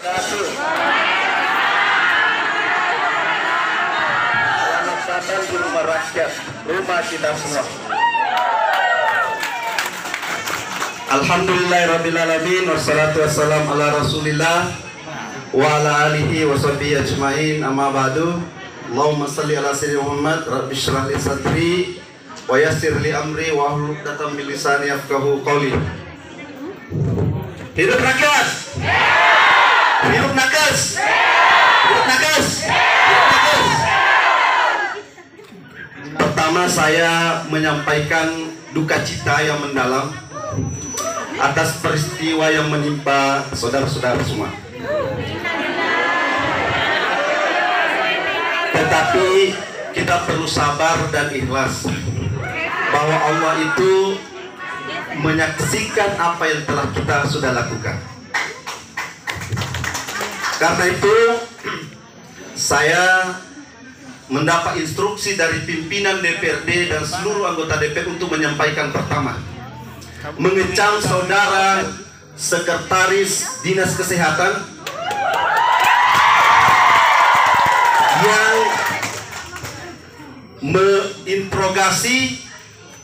Selamat datang di rumah rakyat, rumah kita semua. Alhamdulillahirrabbilalamin, wassalatu wassalam ala rasulillah wa ala alihi wa sahbihi ajma'in, amma ba'du. Allahumma salli ala sayyidina Muhammad, rabbi syrah li sadri wa yassir li amri wa hlul 'uqdatam min lisani yafqahu qawli. Hidup rakyat! Hidup nakes! Hidup nakes! Hidup nakes! Pertama, saya menyampaikan duka cita yang mendalam atas peristiwa yang menimpa saudara-saudara semua. Tetapi kita perlu sabar dan ikhlas bahwa Allah itu menyaksikan apa yang telah kita sudah lakukan. Karena itu saya mendapat instruksi dari pimpinan DPRD dan seluruh anggota DPR untuk menyampaikan pertama, mengecam saudara sekretaris Dinas Kesehatan yang menginterogasi,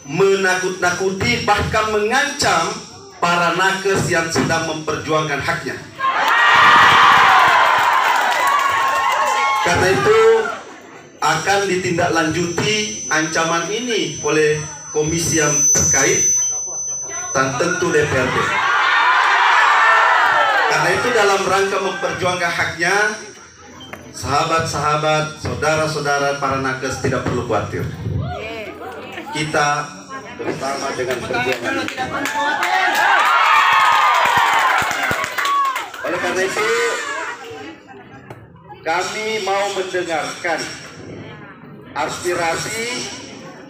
menakut-nakuti, bahkan mengancam para nakes yang sedang memperjuangkan haknya. Karena itu akan ditindaklanjuti ancaman ini oleh komisi yang terkait dan tentu DPRD. Karena itu dalam rangka memperjuangkan haknya, sahabat-sahabat, saudara-saudara para nakes tidak perlu khawatir. Kita bersama dengan perjuangan. Oleh karena itu, kami mau mendengarkan aspirasi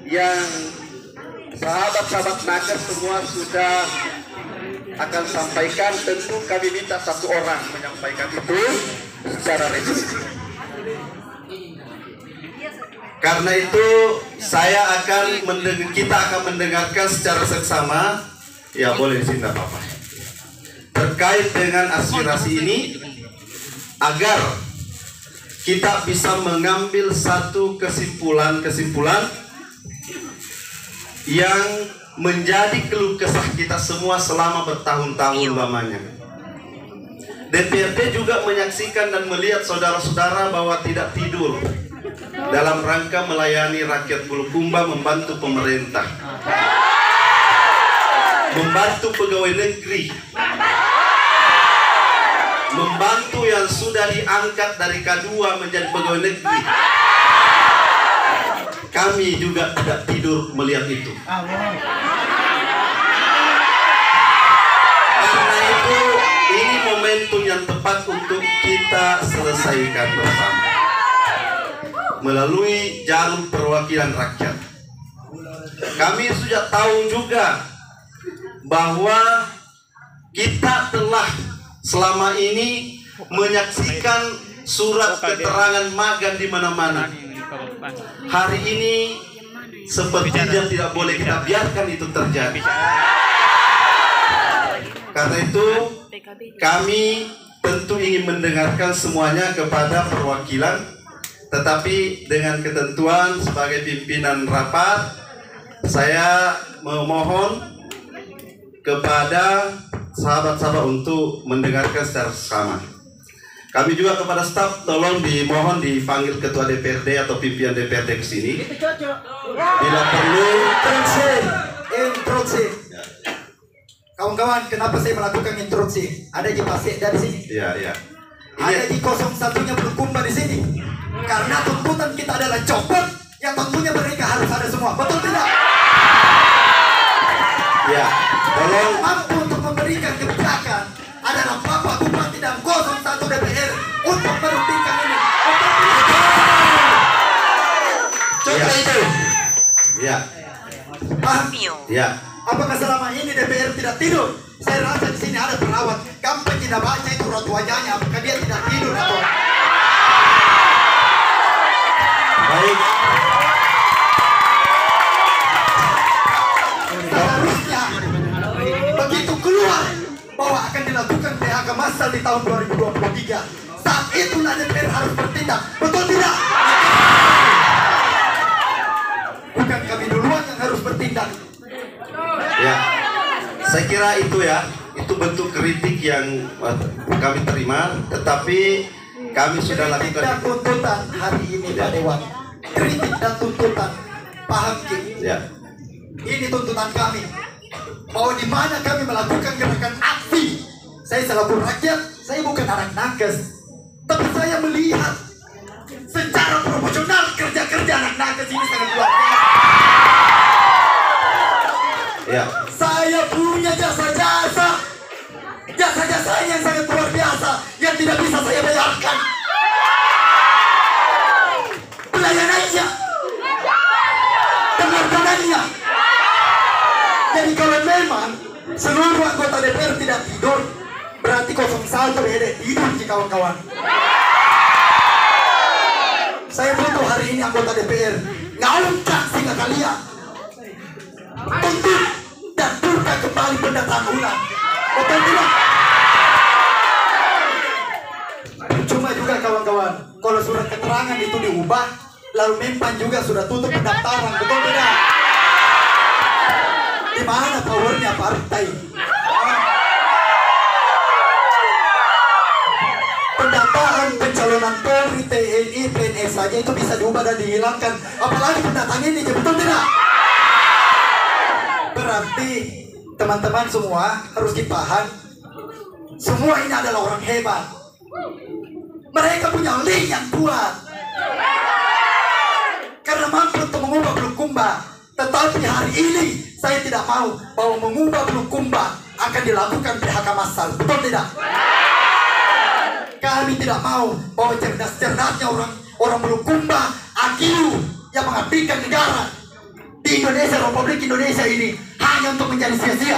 yang sahabat-sahabat nakes semua sudah akan sampaikan. Tentu kami minta satu orang menyampaikan itu secara resmi. Karena itu kita akan mendengarkan secara seksama, ya boleh sih, tidak apa-apa, terkait dengan aspirasi ini, agar kita bisa mengambil satu kesimpulan yang menjadi keluh kesah kita semua selama bertahun-tahun lamanya. DPRD juga menyaksikan dan melihat saudara-saudara bahwa tidak tidur dalam rangka melayani rakyat Bulukumba, membantu pemerintah, membantu pegawai negeri, membantu yang sudah diangkat dari K2 menjadi pegawai negeri. Kami juga tidak tidur melihat itu. Karena itu ini momentum yang tepat untuk kita selesaikan bersama melalui jalur perwakilan rakyat. Kami sudah tahu juga bahwa kita telah selama ini menyaksikan surat keterangan magang di mana-mana. Hari ini sepertinya tidak boleh kita biarkan itu terjadi. Karena itu kami tentu ingin mendengarkan semuanya kepada perwakilan, tetapi dengan ketentuan sebagai pimpinan rapat, saya memohon kepada sahabat-sahabat untuk mendengarkan secara sama. Kami juga kepada staf, tolong dimohon dipanggil ketua DPRD atau pimpinan DPRD ke sini. Bila perlu. Instruksi. Kawan-kawan, kenapa saya melakukan instruksi? Ada di Pasek dari sini. Iya. Ada di 01-nya Bulukumba di sini. Karena tuntutan kita adalah copot, yang tentunya mereka harus ada semua. Betul tidak? Ya, tolong. Mampu untuk memberikan kebijakan adalah Bapak Bupati dan 01 DPR untuk merundingkan ini. Coba itu. Ya. Paham? Ya. Apakah selama ini DPR tidak tidur? Saya rasa di sini ada perawat. Kamu tidak baca itu raut wajahnya. Apakah dia tidak tidur atau? Baik. Seharusnya begitu keluar bahwa akan dilakukan PHK massal Masal di tahun 2023. Saat itulah DPR harus bertindak. Betul tidak? Bukan kami duluan yang harus bertindak. Ya, saya kira itu ya, itu bentuk kritik yang kami terima, tetapi kami sudah Kritik lakukan. dan tuntutan hari ini Pak Dewan. Kritik dan tuntutan, paham Kim? Ya, Ini tuntutan kami. Bahwa di mana kami melakukan gerakan aksi. Saya selaku rakyat, saya bukan anak nakes, tapi saya melihat secara proporsional kerja-kerja anak nakes ini sangat luar biasa. ya, Saya punya jasa-jasa yang sangat luar biasa yang tidak bisa saya bayarkan. Pelayanannya, pengorbanannya. Jadi kalau memang seluruh anggota DPR tidak tidur, berarti 01 beda tidur sih kawan-kawan. Saya butuh hari ini anggota DPR ngaungkan singa kalian untuk dan turka kembali pendataan ulang. Betul tidak? Cuma juga kawan-kawan, kalau surat keterangan itu diubah, lalu mempan juga sudah tutup pendaftaran. Betul tidak? Di mana powernya partai? Pendaftaran pencalonan Polri, TNI, PNS saja itu bisa diubah dan dihilangkan. Apalagi pendatang ini, betul tidak? Berarti teman-teman semua harus dipaham, semua ini adalah orang hebat. Mereka punya link yang kuat karena mampu untuk mengubah Bulukumba. Tetapi hari ini saya tidak mau bahwa mengubah Bulukumba akan dilakukan PHK massal. Betul tidak? Kami tidak mau bahwa cerdas-cerdasnya orang Bulukumba, Akiu yang mengabdikan negara di Indonesia, Republik Indonesia ini hanya untuk menjadi sia-sia.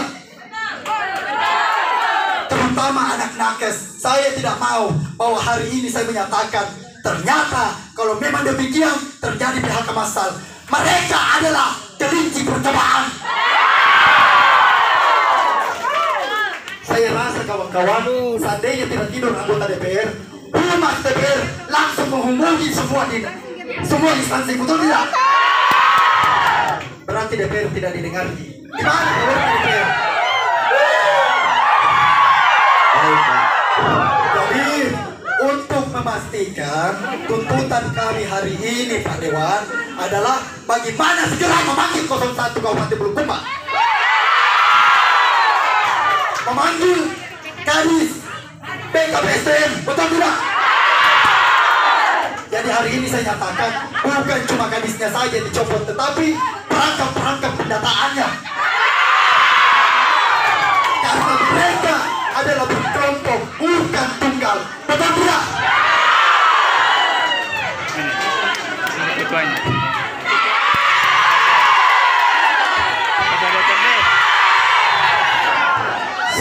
Terutama anak nakes. Saya tidak mau bahwa hari ini saya menyatakan ternyata kalau memang demikian terjadi PHK massal, mereka adalah kelinci percobaan. Saya rasa kawan-kawan, seandainya tidak tidur anggota DPR, humas DPR langsung menghubungi semua instansi. Betul tidak? Berarti DPR tidak didengar. Gimana kalau DPR? Jadi untuk memastikan tuntutan kami hari ini Pak Dewan adalah bagaimana segera memanggil 01 Kabupaten Bulukumba, memanggil Kadis BKPSDM. Betul tidak? Jadi hari ini saya nyatakan bukan cuma kadisnya saja dicopot, tetapi perangkap pendataannya. Karena mereka adalah berkelompok, bukan tunggal. Betul tidak?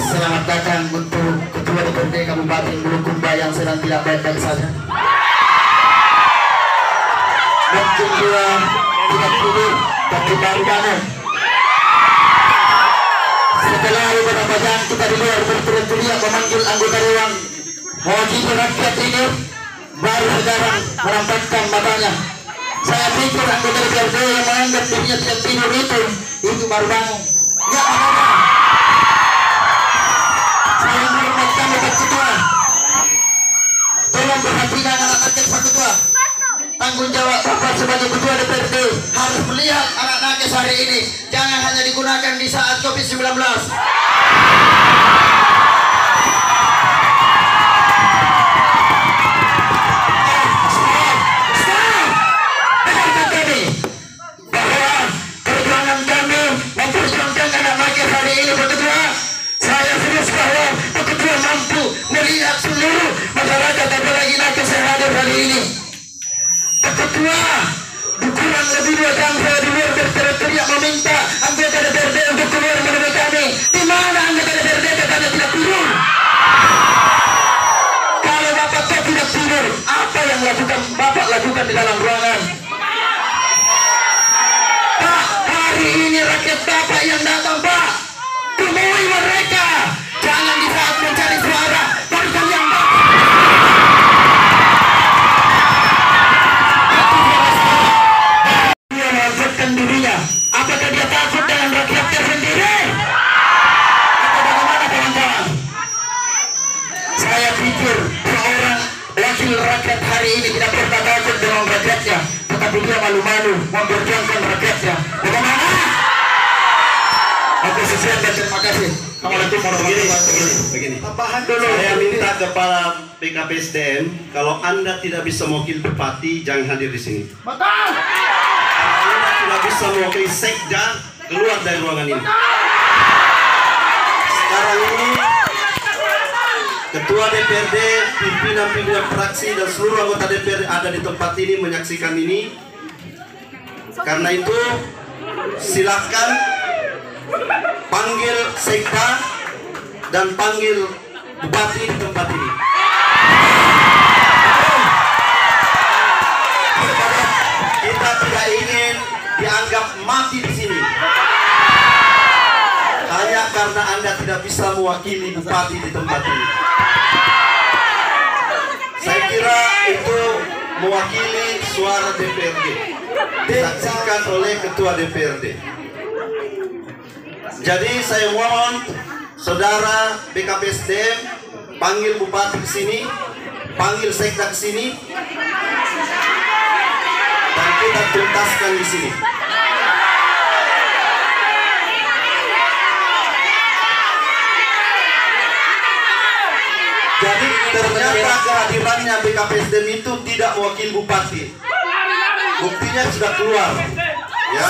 Selamat datang untuk Ketua DPRD Kabupaten Bulukumba yang sedang tidak baik-baik saja. Mungkin dia tidak tidur, tapi baru bangun. Setelah beberapa jam kita di luar berteriak memanggil anggota dewan mewakili rakyat ini, baru sekarang merampakkan matanya. Saya pikir anggota DPRD yang menganggap dirinya tidak tidur itu baru bangun. Ya apa-apa. Saya menghormatkan Bapak Ketua. Tolong perhatikan anak rakyat Pak Ketua. Tanggung jawab Bapak sebagai Ketua DPRD harus melihat anak nakes hari ini. Jangan hanya digunakan di saat COVID-19. Bahwa perjuangan kami memperjuangkan anak nakes hari ini Pak Ketua. Saya serius bahwa Pak Ketua mampu melihat seluruh masyarakat apalagi nakes yang hadir hari ini. Pak Ketua, kurang lebih 2 jam saya di luar berteriak meminta anggota DPRD untuk keluar menemui kami. Di mana anggota DPRD katanya tidak tidur? Kalau Bapak tidak tidur, apa yang Bapak lakukan di dalam ruangan? Pak, hari ini rakyat Bapak yang datang, Pak. Temui mereka. Jangan di saat mencari suara baru wakil rakyat hari ini tidak pernah takut dengan rakyatnya, tetapi dia malu-malu memperjuangkan rakyatnya. Bagaimana? Oke, sekian dan terima kasih. Assalamualaikum warahmatullahi wabarakatuh. Begini. Tambahan dulu. Saya minta kepada BKPSDM, kalau Anda tidak bisa mewakili bupati, jangan hadir di sini. Betul. Kalau Anda tidak bisa mewakili sekda, keluar dari ruangan ini. Sekarang ini Ketua DPRD, pimpinan-pimpinan fraksi dan seluruh anggota DPRD ada di tempat ini menyaksikan ini. Karena itu silakan panggil sekda dan panggil bupati di tempat ini. Kita tidak ingin dianggap mati di sini. Hanya karena Anda tidak bisa mewakili bupati di tempat ini. Saya kira itu mewakili suara DPRD, disaksikan oleh Ketua DPRD. Jadi saya mohon saudara BKPSDM panggil bupati ke sini, panggil sekda ke sini, dan kita tuntaskan di sini. Jadi ternyata kehadirannya BKPSDM itu tidak mewakili bupati. Buktinya sudah keluar. Ya.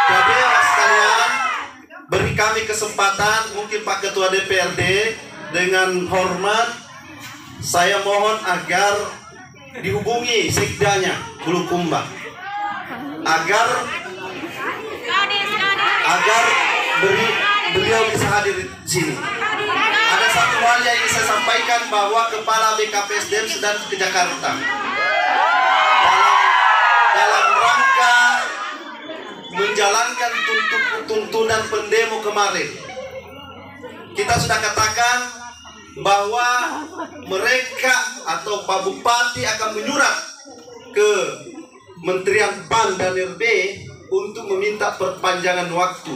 Jadi sekalian, beri kami kesempatan, mungkin Pak Ketua DPRD, dengan hormat saya mohon agar dihubungi sekdanya Bulukumba agar beliau bisa hadir di sini. Ada satu hal yang ingin saya sampaikan, bahwa Kepala BKPSDM sedang ke Jakarta dalam rangka menjalankan tuntunan pendemo kemarin. Kita sudah katakan bahwa mereka atau Pak Bupati akan menyurat ke Menterian PAN dan RB untuk meminta perpanjangan waktu.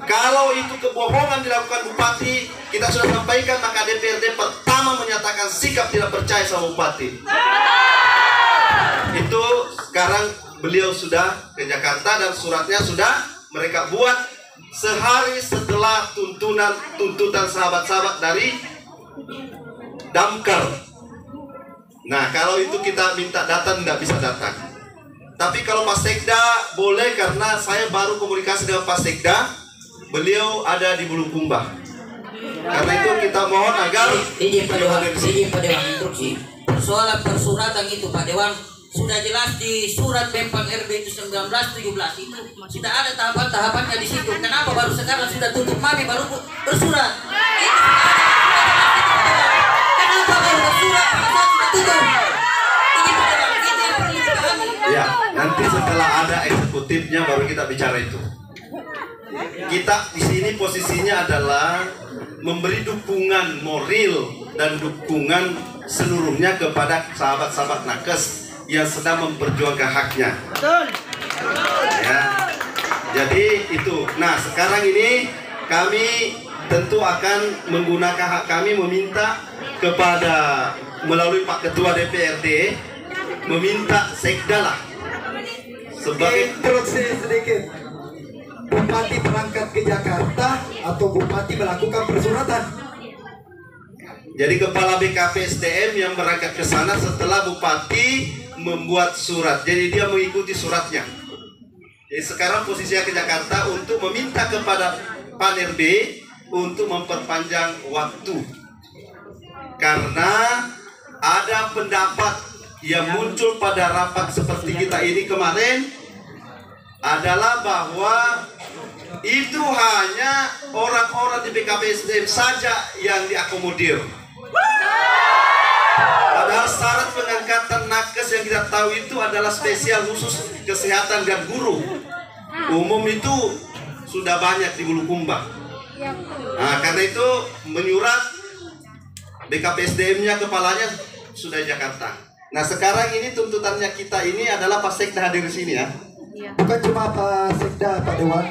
Kalau itu kebohongan dilakukan bupati, kita sudah sampaikan, maka DPRD pertama menyatakan sikap tidak percaya sama bupati. Itu sekarang beliau sudah ke Jakarta dan suratnya sudah mereka buat sehari setelah tuntutan sahabat-sahabat dari Damkar. Nah, kalau itu kita minta datang, nggak bisa datang. Tapi kalau Pak Sekda boleh, karena saya baru komunikasi dengan Pak Sekda, beliau ada di Bulukumba. Karena itu kita mohon agar izin Pak Dewan instruksi persoalan persuratan itu Pak Dewan sudah jelas di surat Bempang RB itu 1917 itu sudah ada tahapan-tahapannya di situ. Kenapa baru sekarang sudah tutup mami baru bersurat? Kenapa baru bersurat? ya, nanti setelah ada eksekutifnya baru kita bicara itu. Kita di sini posisinya adalah memberi dukungan moral dan dukungan seluruhnya kepada sahabat-sahabat nakes yang sedang memperjuangkan haknya. Ya. Jadi itu. Nah, sekarang ini kami tentu akan menggunakan hak kami meminta kepada melalui Pak Ketua DPRD meminta sekda lah sebagai Interupsi sedikit. Bupati berangkat ke Jakarta atau bupati melakukan persuratan? Jadi kepala BKPSDM yang berangkat ke sana setelah bupati membuat surat. Jadi dia mengikuti suratnya. Jadi sekarang posisinya ke Jakarta untuk meminta kepada Pan RB untuk memperpanjang waktu. Karena ada pendapat yang muncul pada rapat seperti kita ini kemarin adalah bahwa itu hanya orang-orang di BKPSDM saja yang diakomodir. Padahal syarat pengangkatan nakes yang kita tahu itu adalah spesial khusus kesehatan dan guru. Umum itu sudah banyak di Bulukumba. Nah, karena itu menyurat BKPSDM-nya kepalanya sudah di Jakarta. Nah, sekarang ini tuntutannya kita ini adalah Pak Sekda hadir di sini ya. Bukan cuma Pak Sekda, Pak Dewan,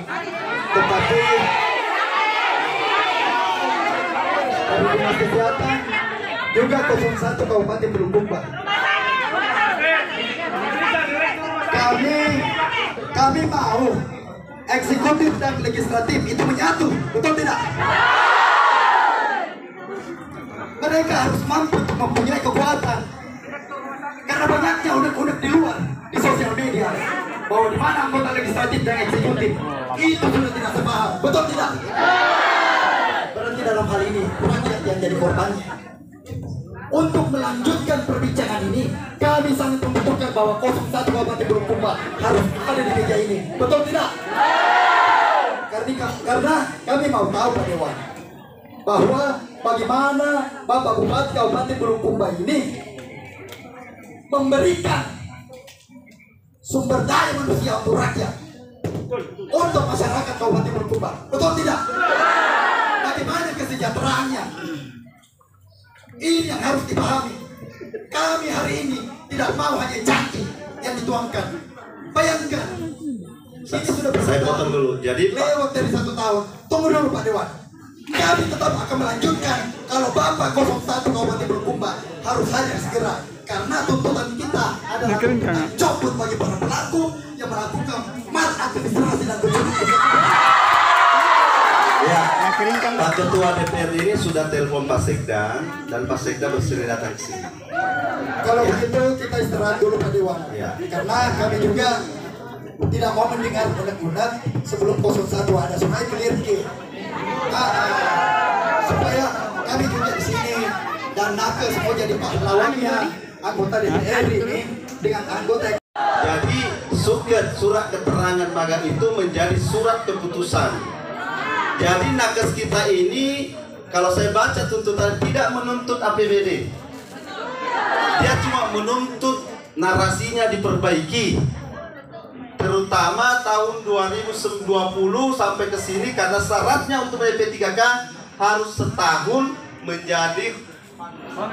tetapi dari Dinas Kesehatan juga 01 Kabupaten Bulukumba. Kami mau eksekutif dan legislatif itu menyatu, betul tidak? Mereka harus mampu mempunyai kekuatan, karena banyaknya unek-unek di luar di sosial media bahwa di mana anggota legislatif dan eksekutif itu sudah tidak sepaham, betul tidak? Berarti dalam hal ini rakyat yang jadi korbannya. Untuk melanjutkan perbincangan ini, kami sangat membutuhkan bahwa 01 Kabupaten Bulukumba harus ada di meja ini, betul tidak? Karena kami mau tahu Pak Dewan bahwa bagaimana Bapak Bupati Kabupaten Bulukumba ini memberikan sumber daya manusia untuk rakyat, untuk masyarakat Kabupaten Bulukumba, betul tidak? Bagaimana kesejahteraannya? Ini yang harus dipahami. Kami hari ini tidak mau hanya janji yang dituangkan. Bayangkan, ini sudah Saya potong dulu. Jadi lewat dari 1 tahun. Tunggu dulu Pak Dewan. Kami tetap akan melanjutkan kalau Bapak 01 Kabupaten Bulukumba harus hadir segera. Karena tuntutan kita adalah copot bagi para pelaku yang melakukan maladministrasi dan kecurangan. ya, Pak Ketua DPRD ini sudah telepon Pak Sekda dan Pak Sekda bersedia datang ke sini. Kalau begitu kita istirahat dulu Pak Dewan. Ya. Karena kami juga tidak mau mendengar unek-unek sebelum 01 ada supaya clear supaya kami juga di sini dan nakes semua jadi pahlawannya anggota DPR ini dengan anggota. Jadi surat keterangan magang itu menjadi surat keputusan. Jadi nakes kita ini, kalau saya baca tuntutan, tidak menuntut APBD. Dia cuma menuntut narasinya diperbaiki. Terutama tahun 2020 sampai ke sini, karena syaratnya untuk BP3K harus setahun menjadi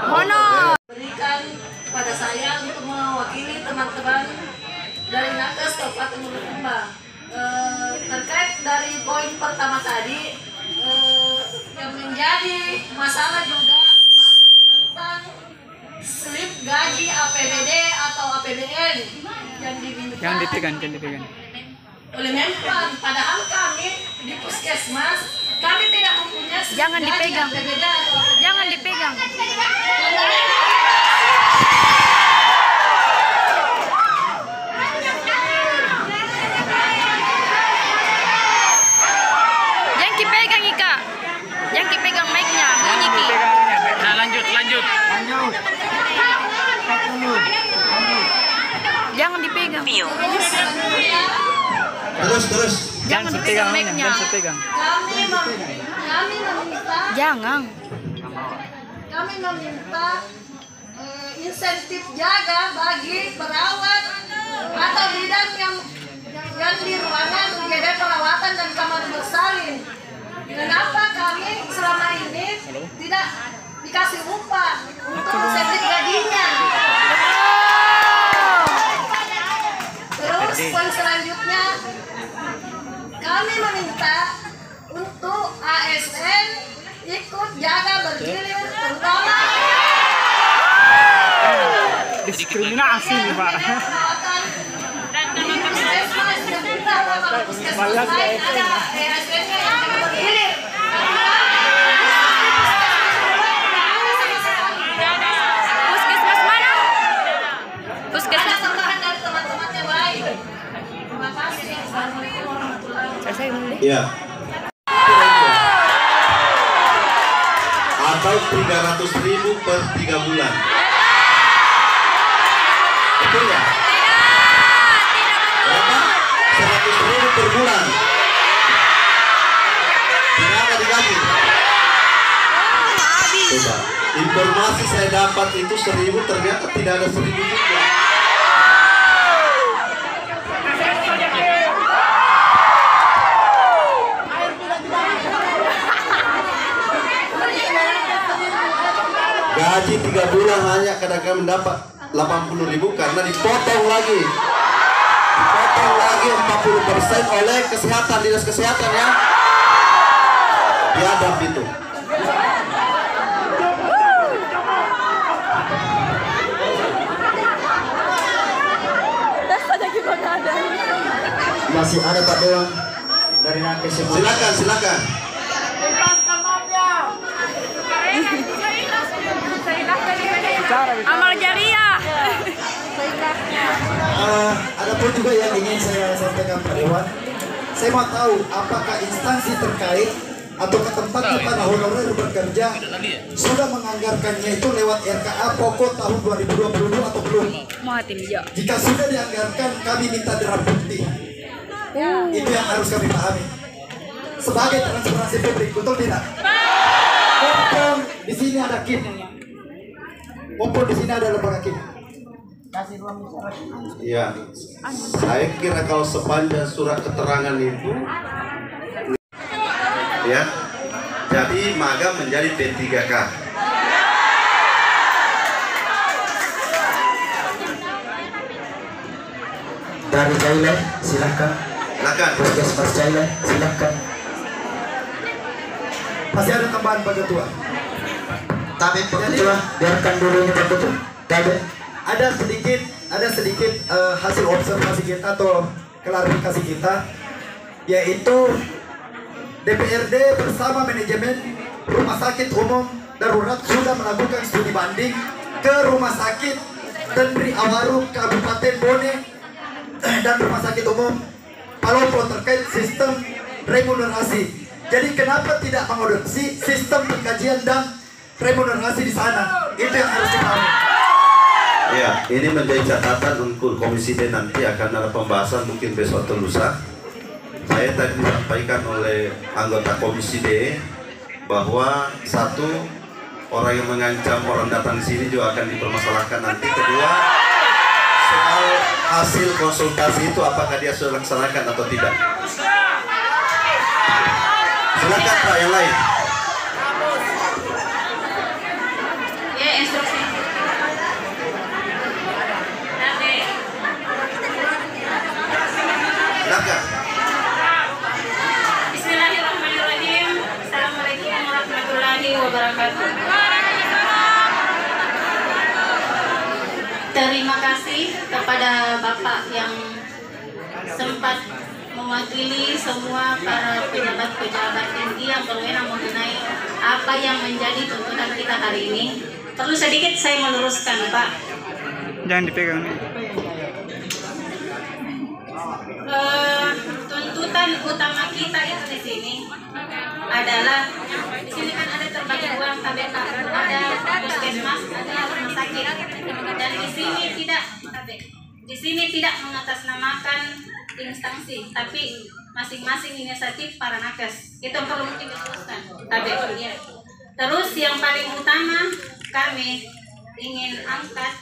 honor. Berikan pada saya untuk mewakili teman-teman dari nakes Kabupaten Bulukumba. Terkait dari poin pertama tadi yang menjadi masalah juga tentang slip gaji APBD atau APBN yang diminta oleh Menpan. Padahal kami di puskesmas kami tidak mempunyai slip Jangan gaji dipegang. APBD atau APBN. Jangan dipegang. Jangan dipegang Ika. Jangan dipegang mic-nya, bunyi Ki. Nah, lanjut. Jangan dipegang. terus. Jangan dipegang mic-nya. Kami meminta Kami meminta insentif jaga bagi perawat atau bidan yang di ruangan UGD perawatan dan kamar bersalin. Kenapa kami selama ini tidak dikasih upah untuk insentif gajinya? Terus poin selanjutnya kami meminta untuk ASN ikut jaga bergilir terutama Diskriminasi nih Pak. perawatan di puskesmas dan kita kalau puskesmas lain ada ASN-nya yang jaga bergilir. Puskesmas mana? Ada Puskesmas. tambahan dari teman-temannya baik. Terima kasih. Assalamualaikum warahmatullahi wabarakatuh. Ya. Atau 300.000 per 3 bulan. Betul ya? Berapa? 100.000 per bulan. Tidak ada digaji. Coba. Informasi saya dapat itu 1.000, ternyata tidak ada 1.000 juga. Gaji 3 bulan hanya kadang-kadang mendapat 80.000 karena dipotong lagi. potong lagi 40% oleh kesehatan, dinas kesehatan ya. Biadab itu. Masih ada Pak Dewan dari Nakes. Silakan. Amal jariah. Ada pun juga yang ingin saya sampaikan Pak Dewan. Saya mau tahu apakah instansi terkait atau ke tempatnya para honorer bekerja sudah menganggarkannya itu lewat RKA pokok tahun 2022 atau belum? Jika sudah dianggarkan, kami minta draft bukti. Itu yang harus kami pahami. Sebagai transparansi publik, betul tidak? Mumpung di sini ada KIM. Mumpung di sini ada lembaga KIM. Iya. Saya kira kalau sepanjang surat keterangan itu ya, jadi maga menjadi P3K. Dari Jaile, silakan. Puskesmas Jaile, silakan. Masih ada tambahan Pak Ketua? Tapi Pak Ketua, biarkan dulu ini Pak Ketua. Tapi ada sedikit hasil observasi kita atau klarifikasi kita, yaitu DPRD bersama manajemen Rumah Sakit Umum Darurat sudah melakukan studi banding ke Rumah Sakit Tendri Awaru Kabupaten Bone dan Rumah Sakit Umum Palopo terkait sistem remunerasi. Jadi kenapa tidak mengadopsi sistem pengkajian dan remunerasi di sana? Itu yang harus dipahami. Ya, ini menjadi catatan untuk Komisi D, nanti akan ada pembahasan mungkin besok atau lusa. Saya tadi disampaikan oleh anggota Komisi D bahwa satu, orang yang mengancam orang datang di sini juga akan dipermasalahkan nanti. Kedua, soal hasil konsultasi itu apakah dia sudah laksanakan atau tidak. Silakan Pak yang lain. Ya, instruksi. Silakan. Bismillahirrahmanirrahim. Assalamualaikum warahmatullahi wabarakatuh. Terima kasih kepada Bapak yang sempat mewakili semua para pejabat-pejabat tinggi yang berwenang mengenai apa yang menjadi tuntutan kita hari ini. Perlu sedikit saya meluruskan, Pak. Jangan dipegang nih. Tuntutan utama kita itu di sini adalah, di sini kan ada terbagi uang KBK, ada puskesmas, ada rumah sakit, dan di sini tidak mengatasnamakan instansi, tapi masing-masing inisiatif para nakes. Itu yang perlu mungkin diluruskan. Ya. Terus yang paling utama kami ingin angkat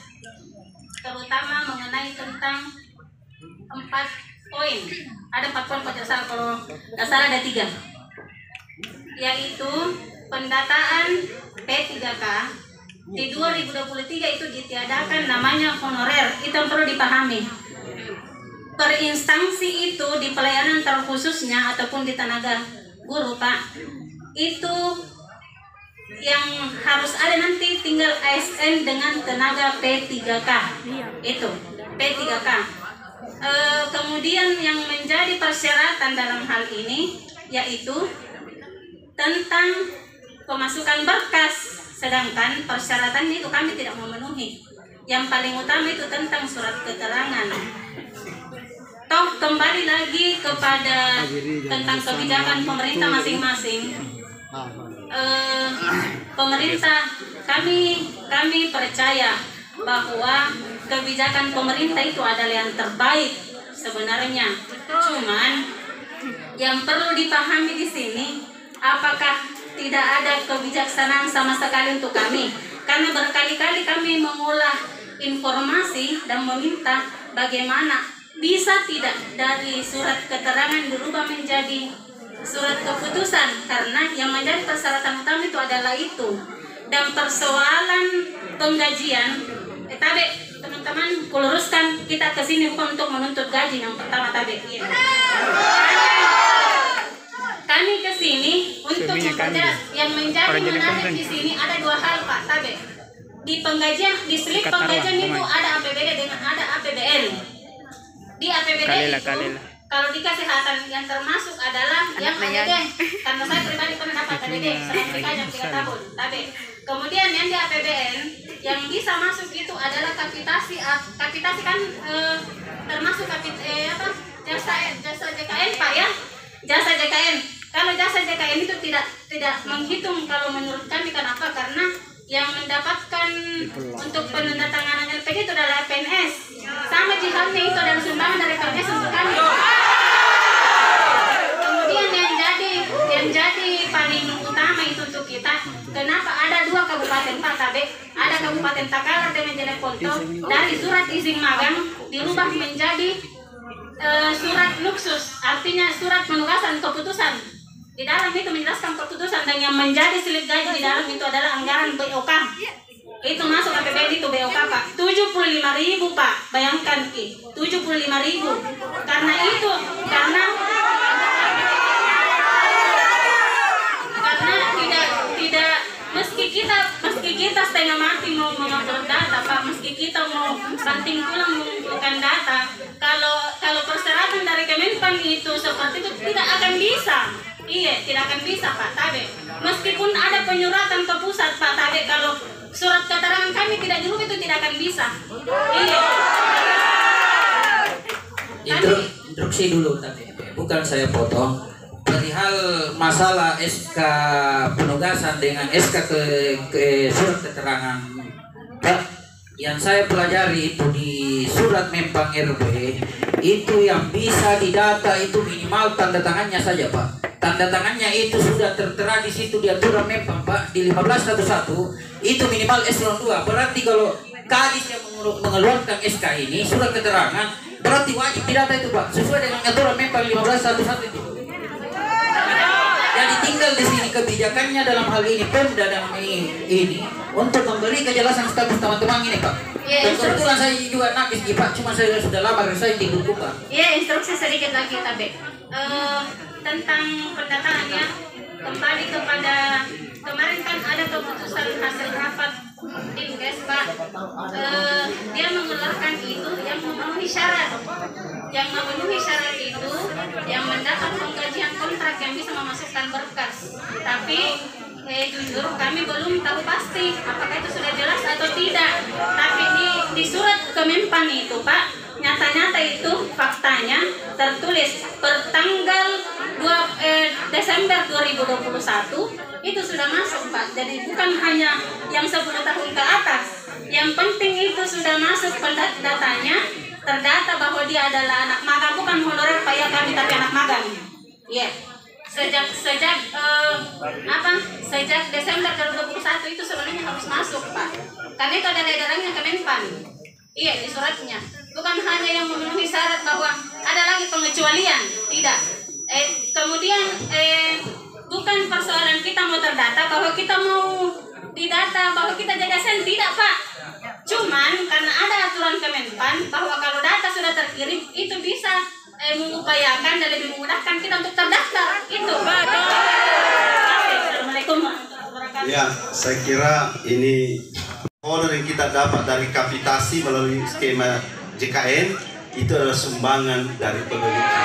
terutama mengenai tentang 4 poin. Ada 4 poin kalau nggak salah ada 3, yaitu pendataan P3K di 2023 itu ditiadakan namanya honorer. Itu yang perlu dipahami. Per instansi itu di pelayanan terkhususnya ataupun di tenaga guru, Pak, itu yang harus ada nanti tinggal ASN dengan tenaga P3K. Itu P3K. Kemudian yang menjadi persyaratan dalam hal ini yaitu tentang pemasukan berkas, sedangkan persyaratan itu kami tidak memenuhi. Yang paling utama itu tentang surat keterangan. Toh kembali lagi kepada tentang kebijakan pemerintah masing-masing. Pemerintah, kami percaya bahwa kebijakan pemerintah itu adalah yang terbaik sebenarnya. Cuman yang perlu dipahami di sini, apakah tidak ada kebijaksanaan sama sekali untuk kami? Karena berkali-kali kami mengolah informasi dan meminta bagaimana bisa tidak dari surat keterangan berubah menjadi surat keputusan, karena yang menjadi persyaratan utama itu adalah itu. Dan persoalan penggajian, teman-teman kuluruskan, kita kesini bukan untuk menuntut gaji yang pertama tadi. Kami kesini untuk memperjelas yang menjadi menarik di sini ada dua hal Pak Tabe. Di penggajian, di slip penggajian itu ada APBD dengan ada APBN. Di APBD itu kalau di kesehatan yang termasuk adalah yang ADD, karena saya pribadi pernah dapat ADD selama dikajang 3 tahun. Tapi kemudian yang di APBN yang bisa masuk itu adalah kapitasi kan termasuk jasa JKN Pak ya, jasa JKN. Kalau jasa JKN itu tidak menghitung kalau menurut kami. Kenapa? Karena yang mendapatkan untuk penandatanganan LPG itu adalah PNS. Sama jihalnya itu adalah sumbangan dari PNS untuk kami. Kemudian yang jadi paling utama itu untuk kita, kenapa ada 2 kabupaten Pak Tabe, ada Kabupaten Takalar dengan Jeneponto, dari surat izin magang dirubah menjadi surat luksus, artinya surat penugasan keputusan. Di dalam itu menjelaskan keputusan, dan yang menjadi slip gaji di dalam itu adalah anggaran BOK. Itu masuk APBD itu BOK Pak. 75.000 Pak. Bayangkan Ki, 75.000. Karena tidak meski kita setengah mati mau mengupload data Pak, meski kita mau banting tulang mengumpulkan data, kalau persyaratan dari Kemenpan itu seperti itu tidak akan bisa. Iya, tidak akan bisa Pak Tabe. Meskipun ada penyuratan ke pusat Pak Tabe, kalau surat keterangan kami tidak dirubah itu tidak akan bisa. Iya. Instruksi dulu tadi, bukan saya potong. Perihal masalah SK penugasan dengan SK ke surat keterangan Pak, yang saya pelajari itu di surat Mempang RW itu yang bisa didata itu minimal tanda tangannya saja Pak. Tanda tangannya itu sudah tertera di situ di aturan Mempang Pak, di 1511 itu minimal eselon 2. Berarti kalau Kadis yang mengeluarkan SK ini surat keterangan, berarti wajib didata itu Pak, sesuai dengan aturan Mempang 1511 itu. Jadi tinggal di sini kebijakannya dalam hal ini Pemda dalam ini untuk memberi kejelasan status teman-teman ini Pak. Dan kebetulan saya juga nakis Pak, cuma saya sudah lama resign di Duku Pak. Iya, instruksi sedikit lagi Tabe. Tentang pendataannya, kembali kepada kemarin kan ada keputusan hasil rapat Dinkes Pak. Dia mengeluarkan itu yang memenuhi syarat. Yang memenuhi syarat itu yang mendapat penggajian kontrak yang bisa memasukkan berkas. Tapi jujur kami belum tahu pasti apakah itu sudah jelas atau tidak. Tapi di surat Kemenpan itu Pak, nyata-nyata itu faktanya tertulis per tanggal 2 Desember 2021 itu sudah masuk Pak. Jadi bukan hanya yang 10 tahun ke atas. Yang penting itu sudah masuk datanya, terdata bahwa dia adalah anak magang, bukan honorer Pak ya kami, tapi anak magang. Iya. Yeah. Sejak Desember 2021 itu sebenarnya harus masuk Pak. Karena itu ada edarannya Kemenpan. Iya, di suratnya. Bukan hanya yang memenuhi syarat bahwa ada lagi pengecualian, tidak. Kemudian bukan persoalan kita mau terdata bahwa kita mau didata bahwa kita jaga sen, tidak Pak. Cuman karena ada aturan Kemenpan bahwa kalau data sudah terkirim itu bisa mengupayakan dan lebih memudahkan kita untuk terdaftar. Itu Pak. Assalamualaikum warahmatullahi wabarakatuh. Ya, saya kira ini honor yang kita dapat dari kapitasi melalui skema JKN itu adalah sumbangan dari peneliti.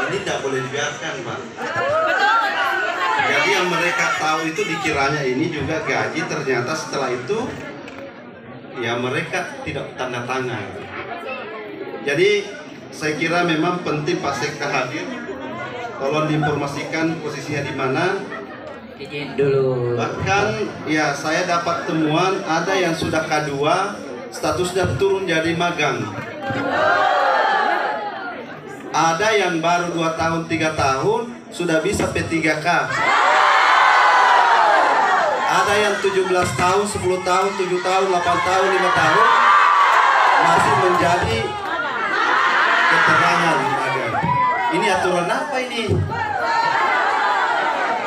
Ini tidak boleh dibiarkan Pak. Jadi yang mereka tahu itu dikiranya ini juga gaji, ternyata setelah itu ya mereka tidak tanda tangan. Jadi saya kira memang penting Pak Sekda hadir. Tolong diinformasikan posisinya di mana. Izin dulu. Bahkan ya saya dapat temuan ada yang sudah K2 statusnya turun jadi magang. Ada yang baru 2 tahun 3 tahun sudah bisa P3K. Ada yang 17 tahun, 10 tahun, 7 tahun, 8 tahun, 5 tahun masih menjadi keterangan magang. Ini aturan apa ini?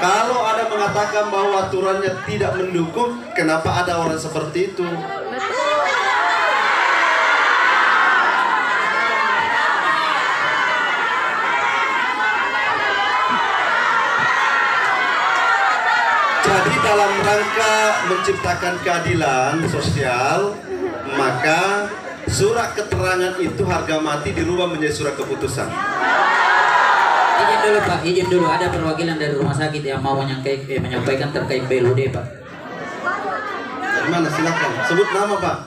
Kalau ada mengatakan bahwa aturannya tidak mendukung, kenapa ada orang seperti itu? dalam rangka menciptakan keadilan sosial, maka surat keterangan itu harga mati dirubah menjadi surat keputusan. Izin dulu Pak, izin dulu, ada perwakilan dari rumah sakit yang mau menyampaikan terkait BLUD Pak. Dari mana? Silakan sebut nama Pak.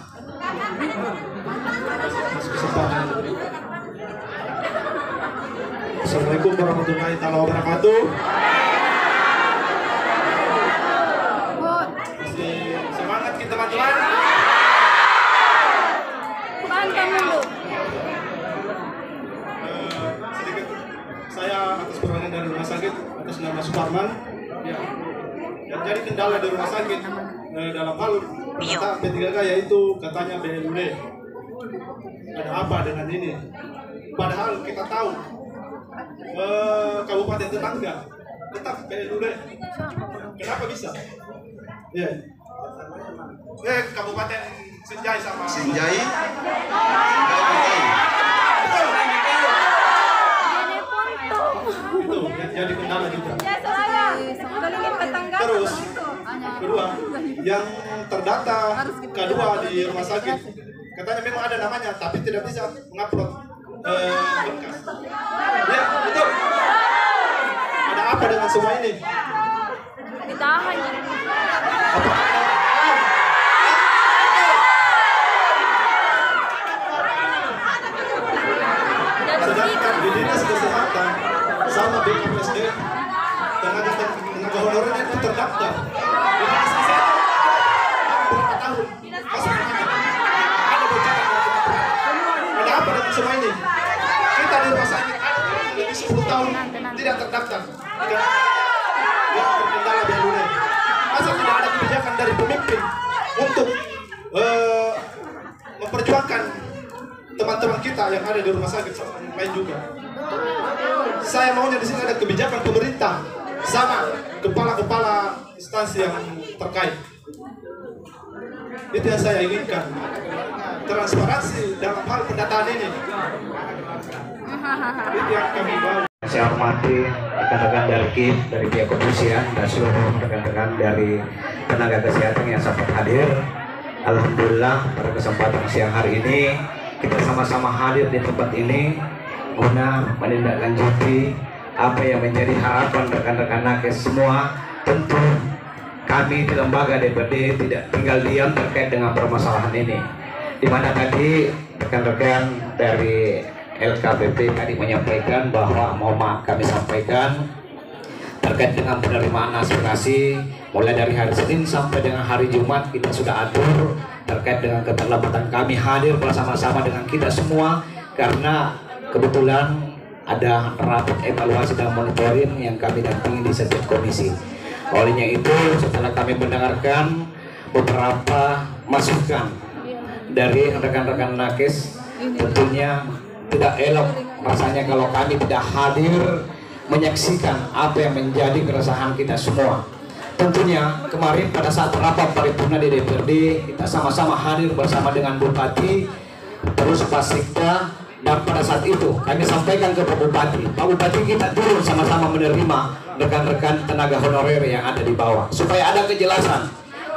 Assalamualaikum warahmatullahi wabarakatuh. Masih semangat kita teman-teman. Sedikit saya atas perwakilan dari rumah sakit atas nama Suparman. Ya. Yang jadi kendala di rumah sakit dalam hal kata P3K yaitu katanya BLUD. Ada apa dengan ini? Padahal kita tahu kabupaten tetangga tetap BLUD. Kenapa bisa? Ya. Kabupaten Sinjai sama Sinjai. itu yang jadi kendala juga. Terus kedua, yang terdata kedua di rumah sakit katanya memang ada namanya tapi tidak bisa mengupload berkas. Ya, betul. Ada apa dengan semua ini? Ditahan. Sedangkan di dinas kesehatan sama BKPSDM tenaga honorernya itu terdaftar. Di dinas kesehatan berapa tahun? Masih ada bocoran. Ada apa dengan semua ini? Kita di rumah sakit ada lebih 10 tahun tidak terdaftar. Yang terkendala BLUD. Masa tidak ada kebijakan dari pemimpin untuk memperjuangkan teman-teman kita yang ada di rumah sakit lain juga. Saya maunya di sini ada kebijakan pemerintah sama kepala-kepala instansi yang terkait. Itu yang saya inginkan. Transparansi dalam hal pendataan ini. Itu yang kami bawa. Saya hormati rekan-rekan dari KIP, dari pihak kepolisian dan seluruh rekan-rekan dari tenaga kesehatan yang sempat hadir. Alhamdulillah pada kesempatan siang hari ini kita sama-sama hadir di tempat ini guna menindaklanjuti apa yang menjadi harapan rekan-rekan nakes semua. Tentu kami di lembaga DPRD tidak tinggal diam terkait dengan permasalahan ini, di mana tadi rekan-rekan dari LKPP tadi menyampaikan bahwa mohon maaf kami sampaikan terkait dengan penerimaan aspirasi mulai dari hari Senin sampai dengan hari Jumat kita sudah atur terkait dengan keterlambatan kami hadir bersama-sama dengan kita semua karena kebetulan ada rapat evaluasi dan monitoring yang kami dampingi di setiap komisi. Olehnya itu setelah kami mendengarkan beberapa masukan dari rekan-rekan nakes, tentunya tidak elok rasanya kalau kami tidak hadir menyaksikan apa yang menjadi keresahan kita semua. Tentunya kemarin pada saat rapat paripurna di DPRD kita sama-sama hadir bersama dengan Bupati, terus Pak Sekda, dan pada saat itu kami sampaikan ke Pak Bupati. Pak Bupati kita turun sama-sama menerima rekan-rekan tenaga honorer yang ada di bawah supaya ada kejelasan.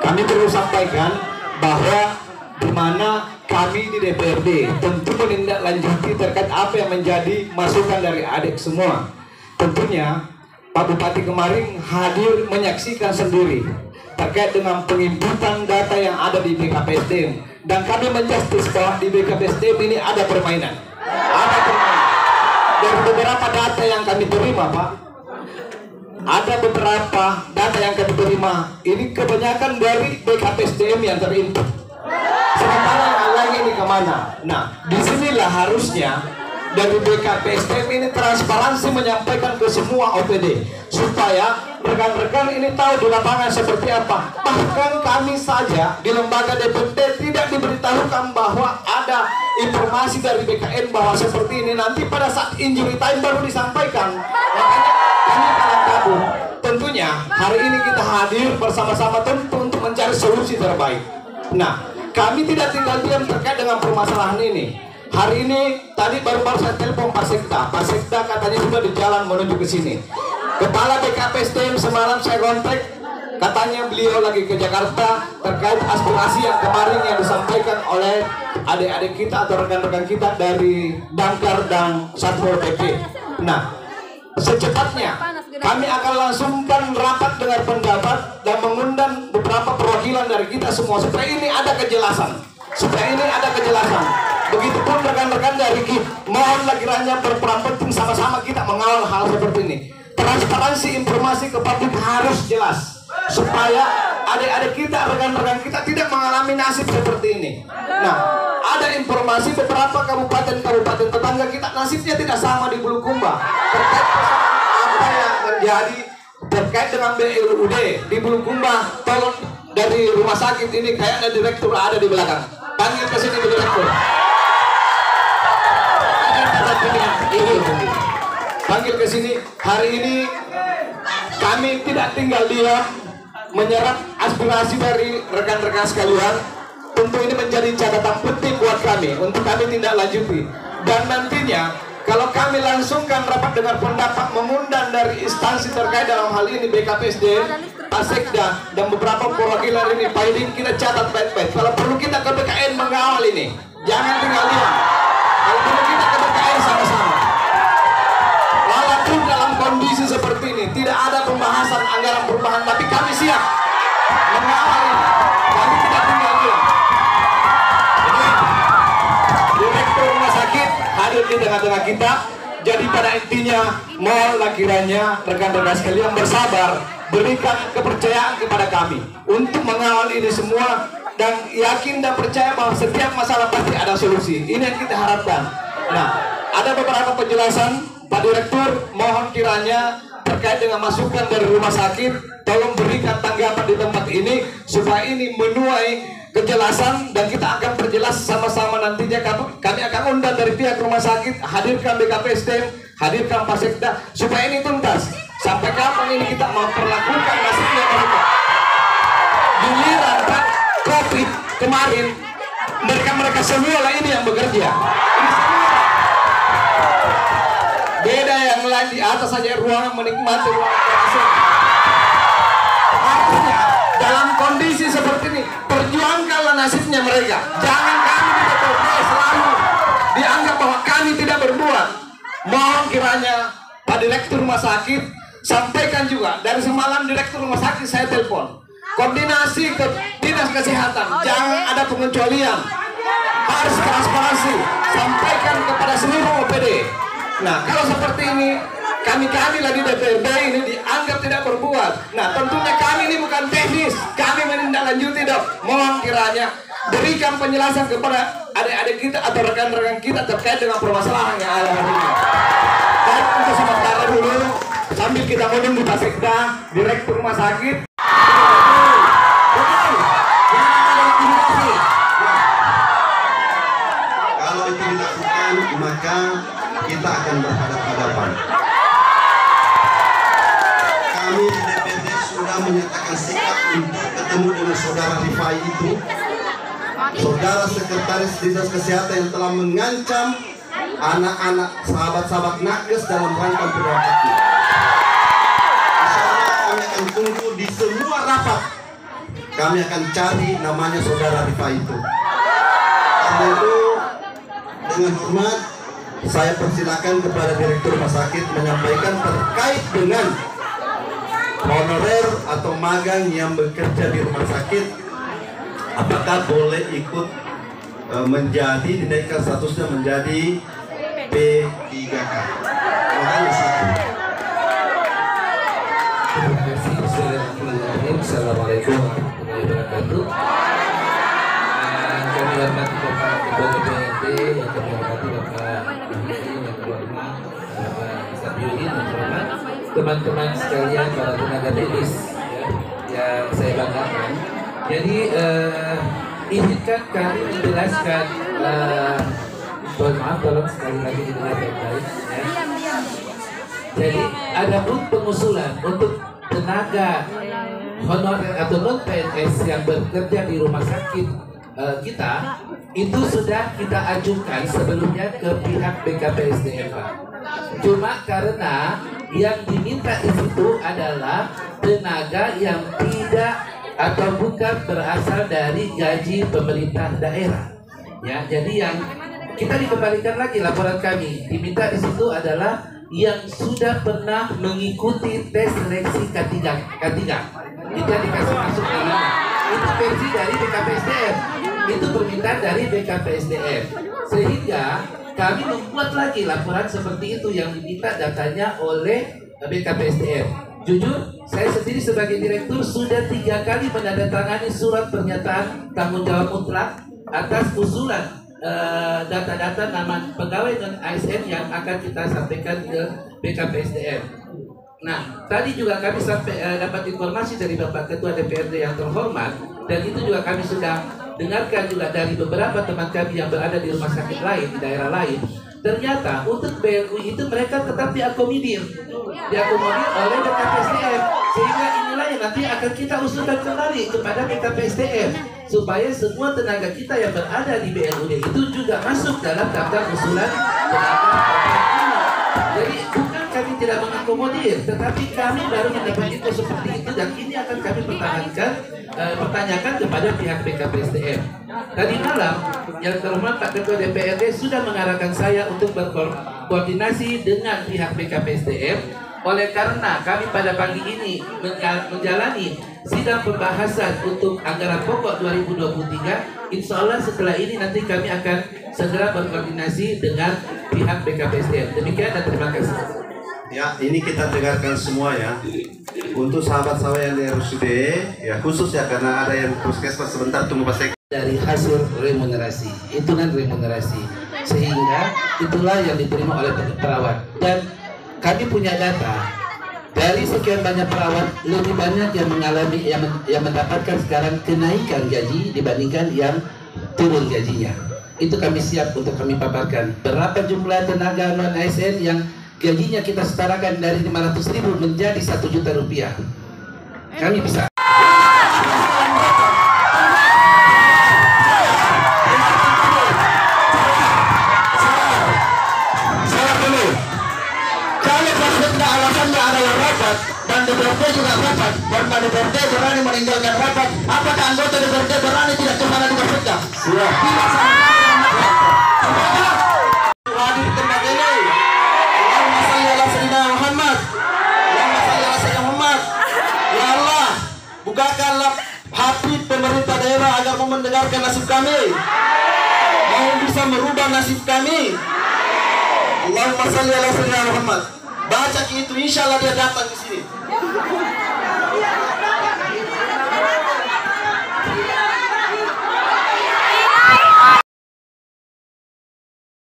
Kami perlu sampaikan bahwa di mana kami di DPRD tentu menindaklanjuti terkait apa yang menjadi masukan dari adik semua. Tentunya Pak Bupati kemarin hadir menyaksikan sendiri terkait dengan penginputan data yang ada di BKPSDM dan kami menjustis bahwa di BKPSDM ini ada permainan. Ada permainan. Dari beberapa data yang kami terima, Pak, ada beberapa data yang kami terima ini kebanyakan dari BKPSDM yang terinput. Sementara yang lain ini kemana? Nah, disinilah harusnya dari BKPSDM ini transparansi menyampaikan ke semua OPD supaya rekan-rekan ini tahu di lapangan seperti apa. Bahkan kami saja di lembaga DPT tidak diberitahukan bahwa ada informasi dari BKN bahwa seperti ini, nanti pada saat injury time baru disampaikan. Makanya kami kalah kabur. Tentunya hari ini kita hadir bersama-sama tentu untuk mencari solusi terbaik. Nah, kami tidak tinggal diam terkait dengan permasalahan ini. Hari ini tadi baru saya telepon Pak Sekda. Pak Sekda katanya sudah di jalan menuju ke sini. Kepala BKPSDM semalam saya kontak Katanya beliau lagi ke Jakarta terkait aspirasi yang kemarin yang disampaikan oleh adik-adik kita atau rekan-rekan kita dari Damkar dan Satpol PP. Nah, secepatnya kami akan langsungkan rapat dengan pendapat dan mengundang beberapa perwakilan dari kita semua supaya ini ada kejelasan. Begitupun rekan-rekan dari KIP, mohonlah kiranya berperan penting sama-sama kita mengawal hal seperti ini. Transparansi informasi ke publik harus jelas supaya adik-adik kita, rekan-rekan kita tidak mengalami nasib seperti ini. Nah, ada informasi beberapa kabupaten-kabupaten tetangga kita nasibnya tidak sama di Bulukumba terkait apa yang terjadi terkait dengan BLUD di Bulukumba. Tolong dari rumah sakit ini kayaknya direktur ada di belakang, panggil ke sini direktur. Panggil ke sini. Hari ini kami tidak tinggal diam menyerap aspirasi dari rekan-rekan sekalian. Tentu ini menjadi catatan penting buat kami untuk kami tindak lanjuti. Dan nantinya kalau kami langsungkan rapat dengan pendapat mengundang dari instansi terkait dalam hal ini BKPSDM, Pasekda dan beberapa perwakilan ini, Pak Iding, kita catat baik-baik. Kalau perlu kita ke BKN mengawal ini, jangan tinggal diam. Kalau perlu kita ke BKN sama-sama. Walaupun dalam kondisi seperti ini tidak ada pembahasan anggaran perubahan, tapi kami siap mengawal ini. Kami tidak tinggal diam. Ini direktur rumah sakit hadir di tengah-tengah kita. Jadi pada intinya, mohonlah kiranya rekan-rekan sekalian bersabar, berikan kepercayaan kepada kami untuk mengawal ini semua, dan yakin dan percaya bahwa setiap masalah pasti ada solusi. Ini yang kita harapkan. Nah, ada beberapa penjelasan Pak Direktur, mohon kiranya terkait dengan masukan dari rumah sakit, tolong berikan tanggapan di tempat ini supaya ini menuai kejelasan, dan kita akan perjelas sama-sama nantinya. Kami akan undang dari pihak rumah sakit, hadirkan BKPSDM, hadirkan Pasekda supaya ini tuntas. Sampai kapan ini kita memperlakukan nasibnya mereka? Giliran Pak COVID kemarin, mereka semua lah ini yang bekerja. Ini semua. Beda yang lain di atas saja ruangan menikmati ruangan kerasa. Harusnya dalam kondisi seperti ini perjuangkanlah nasibnya mereka. Jangan kami diterima selalu dianggap bahwa kami tidak berbuat. Mohon kiranya Pak Direktur Rumah Sakit sampaikan juga, dari semalam Direktur Rumah Sakit saya telepon, koordinasi ke Dinas Kesehatan, jangan ada pengecualian, harus transparansi, sampaikan kepada seluruh OPD. Nah, kalau seperti ini kami lagi DPRD ini dianggap tidak berbuat. Nah, tentunya kami ini bukan teknis, kami menindaklanjuti dong. Mohon kiranya berikan penjelasan kepada adik-adik kita atau rekan-rekan kita terkait dengan permasalahan yang ada hari ini. Dan untuk sementara dulu, sambil kita menunggu Pasekda, Direktur Rumah Sakit. Kalau itu dilakukan, maka kita akan berhadapan-hadapan. Kami di DPRD sudah menyatakan sikap untuk ketemu dengan saudara Rifai itu, saudara Sekretaris Dinas Kesehatan yang telah mengancam anak-anak sahabat-sahabat nakes dalam rangka berobatnya. Insya Allah kami akan tunggu di semua rapat. Kami akan cari namanya saudara Rifai itu. Karena itu dengan hormat saya persilakan kepada Direktur Rumah Sakit menyampaikan terkait dengan honorer atau magang yang bekerja di rumah sakit, apakah boleh ikut menjadi dinaikkan statusnya menjadi P3K. Makanya satu. Terima kasih. Assalamualaikum warahmatullahi wabarakatuh. Kami hormati Bapak Ketua DPRD, yang kami hormati Bapak teman-teman sekalian, para tenaga medis yang saya banggakan. Jadi izinkan kami menjelaskan, mohon maaf tolong sekali lagi didengar baik-baik ya. Jadi ada pun pengusulan untuk tenaga honorer atau non PNS yang bekerja di rumah sakit kita, itu sudah kita ajukan sebelumnya ke pihak BKPSDM, Pak. Cuma karena yang diminta di situ adalah tenaga yang tidak atau bukan berasal dari gaji pemerintah daerah. Ya, jadi yang kita dikembalikan lagi laporan kami diminta di situ adalah yang sudah pernah mengikuti tes seleksi K3. Itu yang dikasih masuk namanya. Itu versi dari BKPSDM. Itu permintaan dari BKPSDM. Sehingga kami membuat lagi laporan seperti itu yang diminta datanya oleh BKPSDM. Jujur, saya sendiri sebagai direktur sudah 3 kali menandatangani surat pernyataan tanggung jawab mutlak atas usulan data-data nama pegawai dan ASN yang akan kita sampaikan ke BKPSDM. Nah, tadi juga kami dapat informasi dari Bapak Ketua DPRD yang terhormat, dan itu juga kami sudah dengarkan juga dari beberapa teman kami yang berada di rumah sakit lain, di daerah lain. Ternyata untuk BLU itu mereka tetap diakomodir oleh BKPSDM, sehingga inilah yang nanti akan kita usulkan kembali kepada BKPSDM supaya semua tenaga kita yang berada di BLUD itu juga masuk dalam daftar usulan tenaga. Jadi bukan kami tidak mengakomodir, tetapi kami baru mendapat info seperti itu, dan ini akan kami pertanyakan kepada pihak BKPSDM. Tadi malam yang terhormat Pak Ketua DPRD sudah mengarahkan saya untuk berkoordinasi dengan pihak BKPSDM. Oleh karena kami pada pagi ini menjalani sidang pembahasan untuk anggaran pokok 2023, insya Allah setelah ini nanti kami akan segera berkoordinasi dengan pihak BKPSDM. Demikian dan terima kasih. Ya, ini kita dengarkan semua ya. Untuk sahabat-sahabat yang di RSUD, ya khusus ya karena ada yang puskesmas sebentar tunggu pas dari hasil remunerasi, hitungan remunerasi, sehingga itulah yang diterima oleh perawat. Dan kami punya data dari sekian banyak perawat, lebih banyak yang mengalami yang mendapatkan sekarang kenaikan gaji dibandingkan yang turun gajinya. Itu kami siap untuk kami paparkan. Berapa jumlah tenaga non ASN yang gajinya kita setarakan dari 500.000 menjadi 1 juta rupiah. Kami bisa. DPRD juga rapat, dan DPRD berani meninggalkan rapat. Apakah anggota DPRD berani tidak kemana di Kpk? Siap. Tidak hadir di tempat ini. Allahumma shalli ala sayyidina Muhammad. Allahumma shalli ala sayyidina Muhammad. Ya Allah, bukakanlah hati pemerintah daerah agar mau mendengarkan nasib kami, mau bisa merubah nasib kami. Allahumma shalli ala sayyidina Muhammad. Baca itu, insya Allah dia datang di sini.